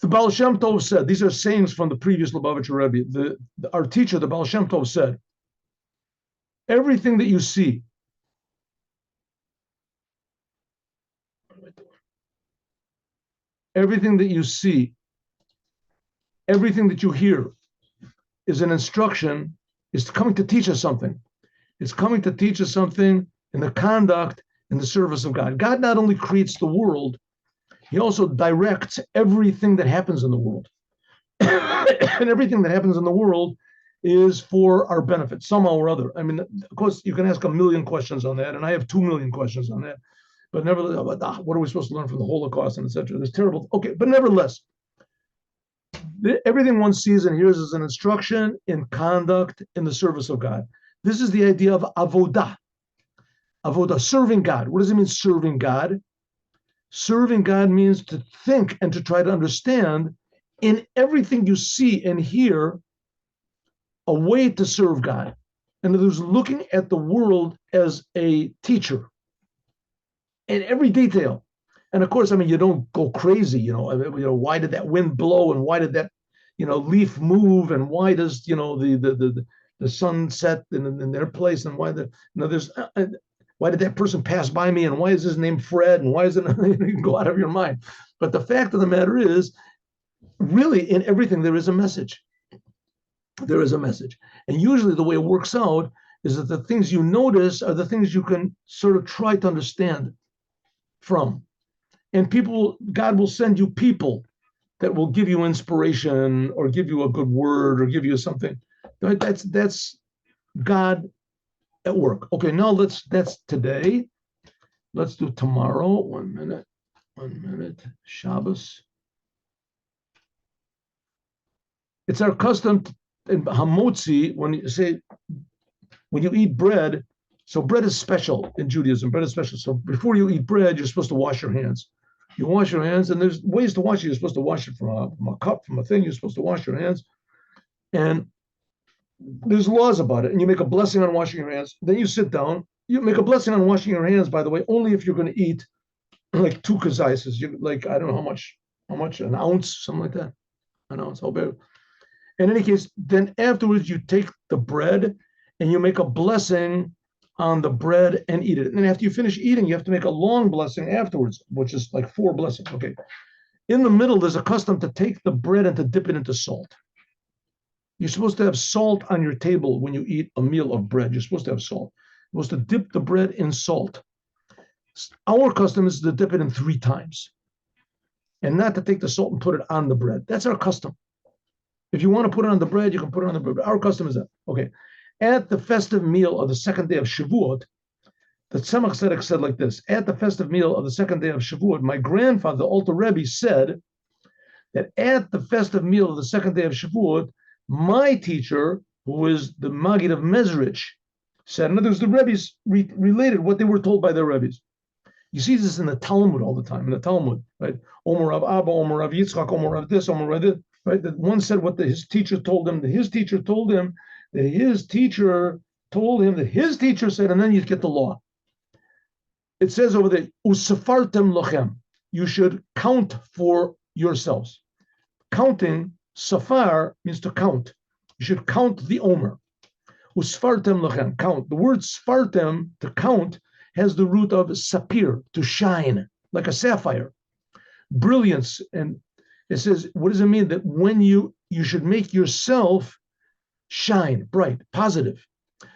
The Baal Shem Tov said, these are sayings from the previous Lubavitcher Rebbe. Our teacher, the Baal Shem Tov, said, everything that you see, everything that you see, everything that you hear is an instruction, is coming to teach us something. It's coming to teach us something in the conduct, in the service of God. God not only creates the world, he also directs everything that happens in the world. And everything that happens in the world is for our benefit, somehow or other. I mean, of course, you can ask a million questions on that, and I have 2 million questions on that. But nevertheless, what are we supposed to learn from the Holocaust and etc.? There's terrible. Okay, but nevertheless, everything one sees and hears is an instruction in conduct in the service of God. This is the idea of avodah. Avodah, serving God. What does it mean, serving God? Serving God means to think and to try to understand in everything you see and hear a way to serve God. In other words, looking at the world as a teacher in every detail. And of course, I mean, you don't go crazy, why did that wind blow and why did that, leaf move and why does, the sun set in their place and why why did that person pass by me and why is his name Fred and why is it, you can go out of your mind. But the fact of the matter is, really in everything there is a message. There is a message. And usually the way it works out is that the things you notice are the things you can sort of try to understand from. And God will send you people that will give you inspiration or give you a good word or give you something. That's God at work. Okay, now that's today. Let's do tomorrow. 1 minute. Shabbos. It's our custom in Hamotzi, when you eat bread, so bread is special in Judaism. Bread is special. So before you eat bread, you're supposed to wash your hands. You wash your hands, and there's ways to wash it. You're supposed to wash it from a cup, from a thing. You're supposed to wash your hands. And there's laws about it. And you make a blessing on washing your hands. Then you sit down. You make a blessing on washing your hands, by the way, only if you're going to eat like 2 kazaises. Like, I don't know how much, an ounce, something like that. An ounce, how big? In any case, then afterwards you take the bread and you make a blessing on the bread and eat it. And then after you finish eating, you have to make a long blessing afterwards, which is like 4 blessings. Okay. In the middle, there's a custom to take the bread and to dip it into salt. You're supposed to have salt on your table when you eat a meal of bread. You're supposed to have salt. You're supposed to dip the bread in salt. Our custom is to dip it in 3 times and not to take the salt and put it on the bread. That's our custom. If you want to put it on the bread, you can put it on the bread. But our custom is that. Okay. At the festive meal of the second day of Shavuot, the Tzemach Tzedek said like this: at the festive meal of the second day of Shavuot, my grandfather, the Alter Rebbe, said that at the festive meal of the second day of Shavuot, my teacher, who is the Maggid of Mezrich, said, in other words, the Rebbe's related what they were told by their Rebbe's. You see this in the Talmud all the time, in the Talmud, right? Omer Rav Abba, Omer Rav Yitzchak, Omer Rav this, Omer Rav this. Right? That one said what his teacher told him, that his teacher told him, that his teacher told him, that his teacher said, and then you get the law. It says over there, Usafartem lochem. You should count for yourselves. Counting, safar, means to count. You should count the omer. Usfartem lochem, count. The word sfartem, to count, has the root of sapir, to shine, like a sapphire. Brilliance. And it says, what does it mean? That when you should make yourself shine, bright, positive.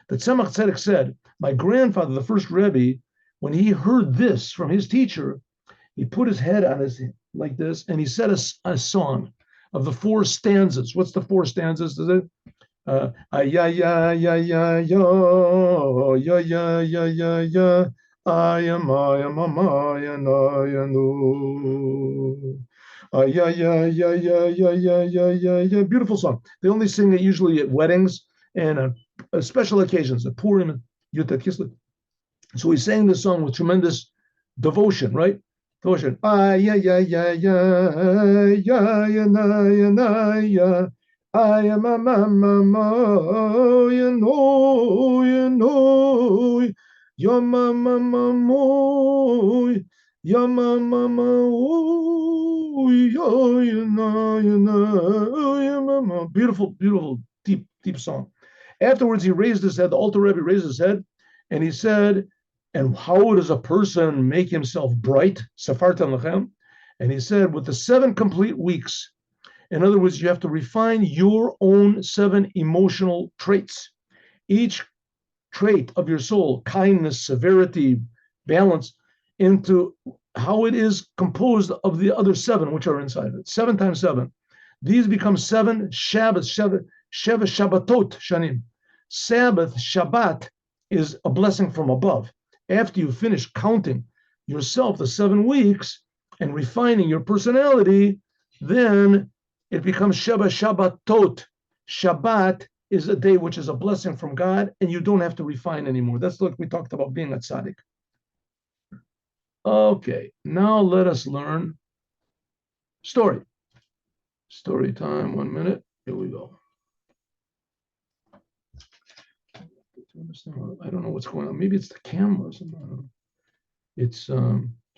The Tzemach Tzedek said, my grandfather, the first Rebbe, when he heard this from his teacher, he put his head on his like this, and he said a song of the 4 stanzas. What's the 4 stanzas? Is it? Ya ya ya ya ya ya ya ya ya ya. I am yeah, yeah, yeah, yeah, yeah, yeah, yeah, yeah, yeah. Beautiful song. They only sing it usually at weddings and special occasions, at Purim and Yutet Kislev. So he sang this song with tremendous devotion, right? Devotion. Ah, yeah, yeah, yeah, yeah, yeah, yeah, na, yeah, na, yeah. I am a mama, you know, your mama, Yama mama oh, mama. Beautiful, beautiful, deep, deep song. Afterwards, he raised his head. The Alter Rebbe raised his head, and he said, "And how does a person make himself bright?" Safartan lechem, and he said, with the 7 complete weeks. In other words, you have to refine your own 7 emotional traits. Each trait of your soul, kindness, severity, balance, into how it is composed of the other 7 which are inside of it. 7 times 7. These become 7 Shabbos, Sheva Shabbatot Shanim. Sabbath, Shabbat, is a blessing from above. After you finish counting yourself the 7 weeks and refining your personality, then it becomes Sheva Shabbatot. Shabbat is a day which is a blessing from God, and you don't have to refine anymore. That's what we talked about being a tzaddik. Okay, now let us learn story. Story time, 1 minute. Here we go. I don't know what's going on. Maybe it's the cameras. It's